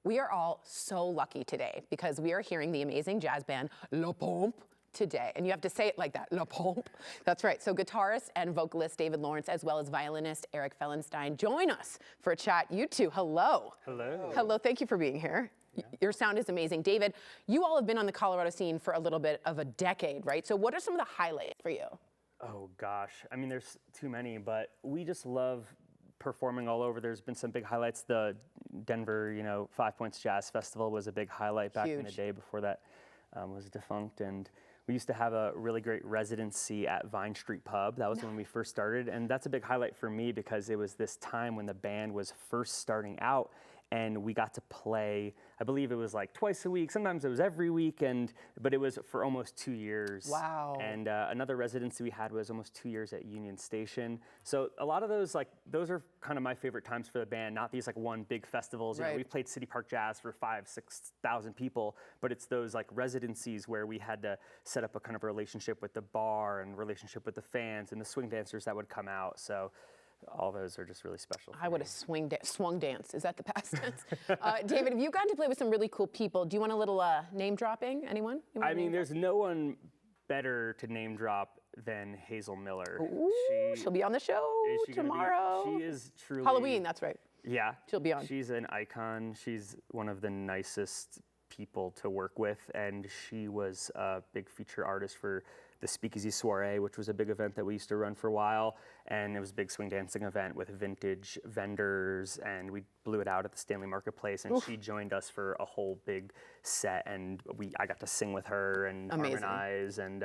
We are all so lucky today because we are hearing the amazing jazz band LAPOMPE today. And you have to say it like that, LAPOMPE. That's right. So guitarist and vocalist David Lawrence, as well as violinist Erik Fellenstein, join us for a chat. You two, hello. Hello. Hello, thank you for being here. Yeah. Your sound is amazing. David, you all have been on the Colorado scene for a little bit of a decade, right? So what are some of the highlights for you? Oh gosh, I mean there's too many, but we just love performing all over. There's been some big highlights. The Denver, 5 Points Jazz Festival was a big highlight back in the day before that was defunct. And we used to have a really great residency at Vine Street Pub. That was when we first started. And that's a big highlight for me because it was this time when the band was first starting out. And we got to play, I believe it was like twice a week, sometimes it was every week, but it was for almost 2 years. Wow. And another residency we had was almost 2 years at Union Station. So a lot of those, those are kind of my favorite times for the band, not these one big festivals. Right. We've played City Park Jazz for 5,000-6,000 people, but it's those residencies where we had to set up a kind of relationship with the bar and relationship with the fans and the swing dancers that would come out. So all those are just really special. I would have swung dance. Is that the past tense? David, have you gotten to play with some really cool people? Do you want a little name dropping? Anyone? I mean, there's no one better to name drop than Hazel Miller. Ooh, she'll be on the show tomorrow. She is truly Halloween. That's right. Yeah, she'll be on. She's an icon. She's one of the nicest people to work with, and she was a big feature artist for the Speakeasy Soiree, which was a big event that we used to run for a while, and it was a big swing dancing event with vintage vendors, and we blew it out at the Stanley Marketplace, and she joined us for a whole big set, and I got to sing with her and harmonize, and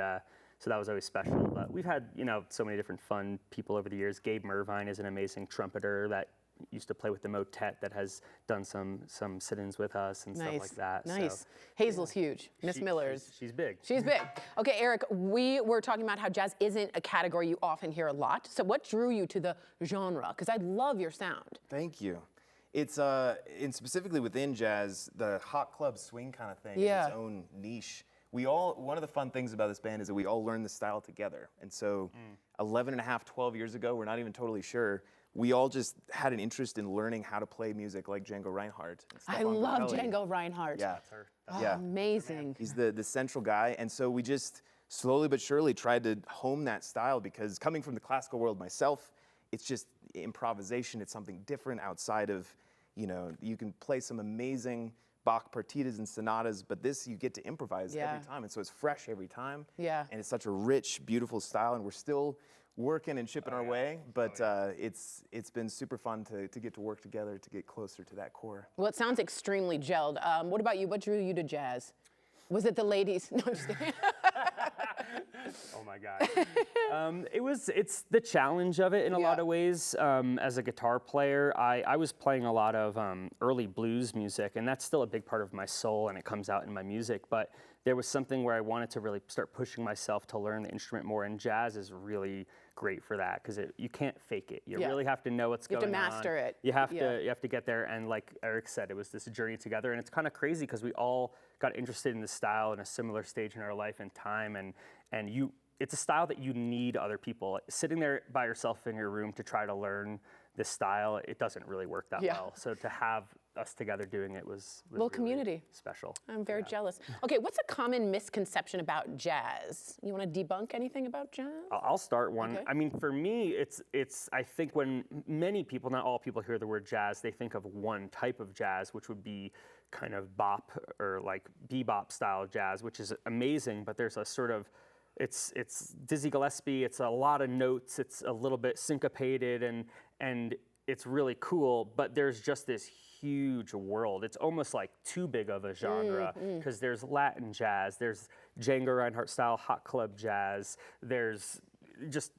so that was always special. But we've had, so many different fun people over the years. Gabe Mervine is an amazing trumpeter that used to play with the Motet that has done some sit-ins with us and stuff like that. Nice. So, Hazel's huge. Miss Miller's. She's big. She's big. Okay, Erik, we were talking about how jazz isn't a category you often hear a lot. So what drew you to the genre? Because I love your sound. Thank you. It's and specifically within jazz, the hot club swing kind of thing is its own niche. One of the fun things about this band is that we all learned the style together. And so 11 and a half, 12 years ago, we're not even totally sure, we all just had an interest in learning how to play music like Django Reinhardt. I love Django Reinhardt. Yeah. Oh, amazing. He's the central guy. And so we just slowly but surely tried to hone that style because coming from the classical world myself, it's just improvisation. It's something different outside of, you can play some amazing Bach partitas and sonatas, but this you get to improvise every time. And so it's fresh every time. Yeah. And it's such a rich, beautiful style. And we're still working and chipping our way, but it's been super fun to get to work together to get closer to that core. Well, it sounds extremely gelled. What about you? What drew you to jazz? Was it the ladies? No, I'm just kidding. Oh my God. It's the challenge of it in a lot of ways. As a guitar player, I was playing a lot of early blues music, and that's still a big part of my soul, and it comes out in my music. But there was something where I wanted to really start pushing myself to learn the instrument more, and jazz is really great for that because you can't fake it. You really have to know what's going on. You have to master it. You have to get there, and like Erik said, it was this journey together, and it's kind of crazy because we all got interested in this style in a similar stage in our life and time, and it's a style that you need other people. Sitting there by yourself in your room to try to learn this style, it doesn't really work that well. So to have us together doing it was little really community special. I'm very jealous. Okay, what's a common misconception about jazz? You want to debunk anything about jazz? I'll start one. Okay. I mean, for me, it's I think when many people, not all people, hear the word jazz, they think of one type of jazz, which would be kind of bop or like bebop style jazz, which is amazing, but there's a sort of it's Dizzy Gillespie, it's a lot of notes, it's a little bit syncopated, and it's really cool, but there's just this huge world. It's almost like too big of a genre because there's Latin jazz, there's Django Reinhardt style hot club jazz, there's just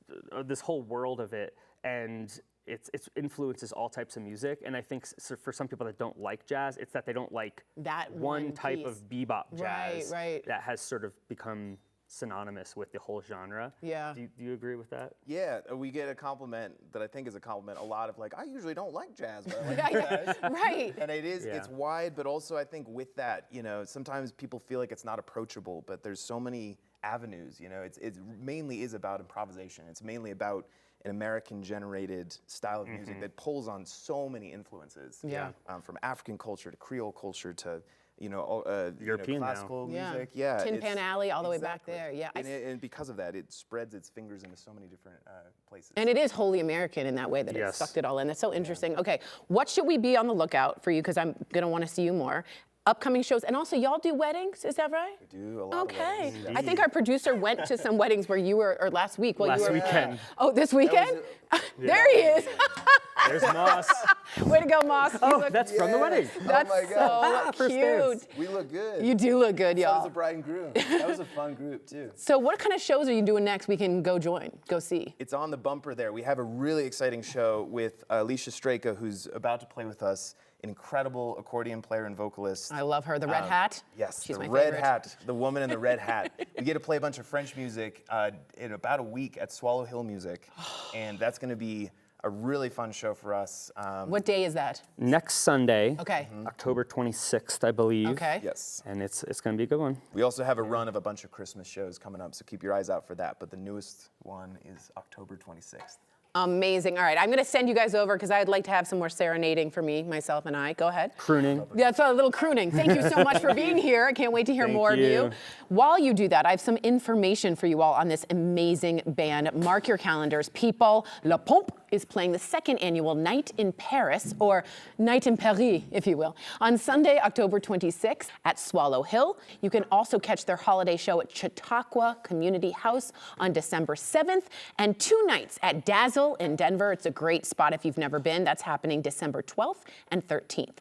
this whole world of it, and it influences all types of music. And I think for some people that don't like jazz, it's that they don't like that one type of bebop jazz right. that has sort of become synonymous with the whole genre. Yeah. Do you agree with that? Yeah, we get a compliment that I think is a compliment a lot of I usually don't like jazz, but I like jazz. Right. And it's wide, but also I think with that, sometimes people feel like it's not approachable, but there's so many avenues, it mainly is about improvisation. It's mainly about an American-generated style of music that pulls on so many influences. Yeah. From African culture to Creole culture to European now. classical music. Yeah. Tin it's- Pan Alley all the way back there. Yeah. And because of that, it spreads its fingers into so many different places. And it is wholly American in that way that it Yes. sucked it all in. That's so interesting. Okay, what should we be on the lookout for you? Because I'm gonna want to see you more. Upcoming shows, and also y'all do weddings, is that right? We do a lot of Okay. weddings. I think our producer went to some weddings where you were, or last week. While Last you were, weekend. Oh, this weekend? There he is. There's Moss. Way to go, Moss. You Oh, look- that's from the wedding. That's my God. so First dance. cute. We look good. You do look good, That was y'all. the bride and groom. That was a fun group too. So what kind of shows are you doing next we can go see? It's on the bumper there. We have a really exciting show with Alicia Straka, who's about to play with us, an incredible accordion player and vocalist. I love her. The red hat? Yes, She's the my red favorite. hat, the woman in the red hat. We get to play a bunch of French music in about a week at Swallow Hill Music, and that's going to be a really fun show for us. What day is that? Next Sunday, Okay. October 26th, I believe. Okay. Yes. And it's going to be a good one. We also have a run of a bunch of Christmas shows coming up, so keep your eyes out for that. But the newest one is October 26th. Amazing. All right, I'm going to send you guys over because I'd like to have some more serenading for me, myself, and I. Go ahead. Crooning. That's a little crooning. Thank you so much for being here. I can't wait to hear Thank more of you. you. While you do that, I have some information for you all on this amazing band. Mark your calendars, people. LAPOMPE is playing the second annual Night in Paris, or Night in Paris, if you will, on Sunday, October 26th at Swallow Hill. You can also catch their holiday show at Chautauqua Community House on December 7th, and 2 nights at Dazzle in Denver. It's a great spot if you've never been. That's happening December 12th and 13th.